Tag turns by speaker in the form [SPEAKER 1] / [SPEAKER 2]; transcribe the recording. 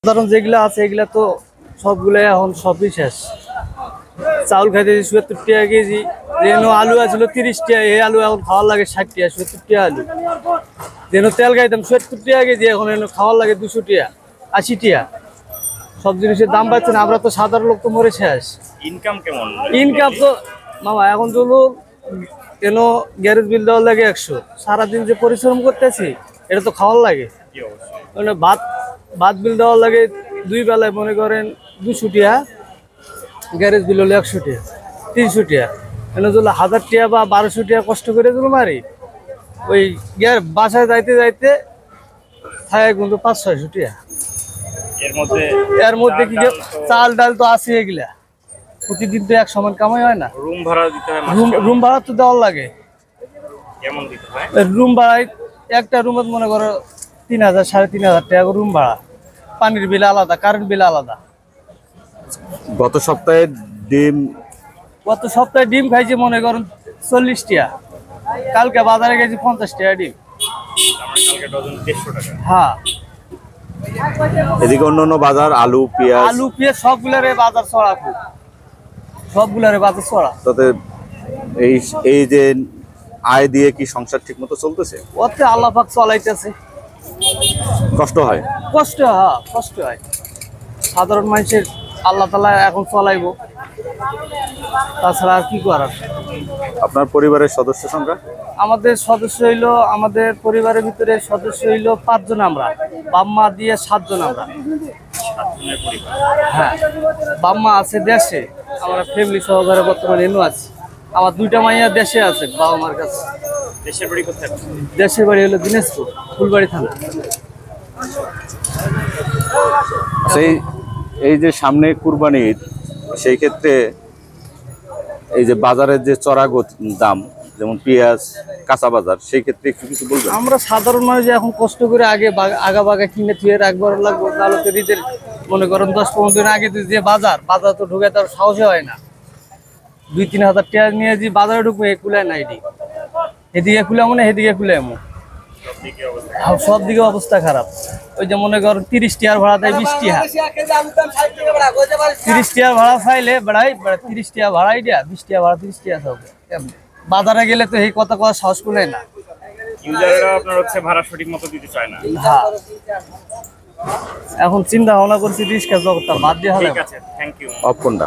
[SPEAKER 1] সাধারণ যেগুলা আছে এগুলা তো সবগুলো এখন সবই শেষ। চাউল খাইতে ৭০ টাকা কেজি, যেন আলু আছিল ৩০ টাকা, এই আলু এখন খাওয়ার লাগে ৬০ টাকা, ৭০ টাকা আলু। যেন তেল খাইতাম ৭০ টাকা কেজি, এখন খাওয়ার লাগে ২০০ টাকা, ৮০ টাকা। সব জিনিসের দাম বাড়ছে না, আমরা তো সাধারণ লোক তো মরে শেষ।
[SPEAKER 2] ইনকাম কেমন?
[SPEAKER 1] ইনকাম তো মামা এখন চলো কেন, গ্যারেজ বিল দেওয়ার লাগে ১০০, সারাদিন যে পরিশ্রম করতেছি এটা তো খাওয়ার লাগে। মানে ভাত বিল দেওয়ার লাগে ২ বেলায় মনে করেন ২০০ টাকা, গ্যারেজ বিল হলে ১০০ টাকা, ৩০০ টাকা। এনে যদি ১০০০ টাকা বা ১২০০ টাকা কষ্ট করে দিল মারি, ওই বাসায় যাইতে যাইতে থাকে কিন্তু ৫০০-৬০০ টাকা। এর মধ্যে কি চাল ডাল তো আছে, এগুলা প্রতিদিন তো এক সমান কামাই হয় না।
[SPEAKER 2] রুম ভাড়া দিতে হয়,
[SPEAKER 1] রুম ভাড়া তো দেওয়ার লাগে।
[SPEAKER 2] কেমন দিতে হয়?
[SPEAKER 1] রুম ভাড়ায় একটা রুমত মনে করো ৩০০০ ৩৫০০ টাকা রুম ভাড়া, পানির বিল আলাদা, কারেন্ট বিল আলাদা।
[SPEAKER 3] গত সপ্তাহে
[SPEAKER 1] ডিম খাইছি মনে করেন ৪০ টাকা, কালকে বাজারে গেছি ৫০ টাকা ডিম। হ্যাঁ,
[SPEAKER 3] এদিকে অন্য বাজার আলু পেঁয়াজ
[SPEAKER 1] সবগুলারে বাজার চড়া, খুব সবগুলারে বাজার চড়া।
[SPEAKER 3] তাতে এই যে আয় দিয়ে কি সংসার ঠিক মতো চলতেছে?
[SPEAKER 1] ওতে আল্লাহ পাক চলাইতেছে।
[SPEAKER 3] কষ্ট হয়?
[SPEAKER 1] কষ্ট হয় সাধারণ মানুষের, আল্লাহ তাআলা এখন চলাইবো, তাছাড়া আর কি করার।
[SPEAKER 3] আপনার পরিবারের সদস্য সংখ্যা?
[SPEAKER 1] আমাদের সদস্য হইলো, আমাদের পরিবারের ভিতরে সদস্য হইলো ৫ জন, আমরা বাম্মা দিয়ে ৭ জন আমরা। হ্যাঁ, বাম্মা আছে দেশে, আমরা ফ্যামিলি সহকারে বর্তমানে এনে আছি। আমার ২টা মাইয়া দেশে আছে বাবা মার কাছে।
[SPEAKER 2] দেশের বাড়ি কোথায়?
[SPEAKER 1] দেশের বাড়ি হলো দিনাজপুর, ফুলবাড়ি থানা।
[SPEAKER 3] এই যে সামনে কুরবানি ঈদ, সেই ক্ষেত্রে এই যে বাজারের যে চড়া দাম, যেমন পেঁয়াজ কাঁচা বাজার, সেই ক্ষেত্রে একটু কিছু বলবেন?
[SPEAKER 1] আমরা সাধারণ মানুষ এখন কষ্ট করে আগা বাগা কিনে থুয়ে রাখবার লাগবো, তাহলে তো ঈদের মনে করেন ১০-১৫ দিন আগে যে বাজার তো ঢুকে তার সাহসে হয় না। ২-৩ হাজার টাকা নিয়ে যে বাজারে ঢুকবো, এ কুলায় না, এদিকে খুলে মনে, এদিকে খুলে এমন, সব দিকে অবস্থা খারাপ। ওই যে মনে করেন ৩০ টাকার ভাড়া দেয় ২০ টাকা, ৩০ টাকার ভাড়া চাইলে বেড়াই ৩০ টাকা ভাড়াই দেয়া, ২০ টাকা ভাড়া, ৩০ টাকা হবে। বাজারে গেলে তো এই কথা সাহস করে না।
[SPEAKER 2] আপনার হচ্ছে ভাড়া সঠিক মতো দিতে চায় না।
[SPEAKER 1] হ্যাঁ, এখন চিন্তা ভাবনা করছি রিস্কা জগৎটা বাদ দিয়ে হলে।
[SPEAKER 2] ঠিক আছে, থ্যাংক ইউ।
[SPEAKER 3] অফ কোনটা?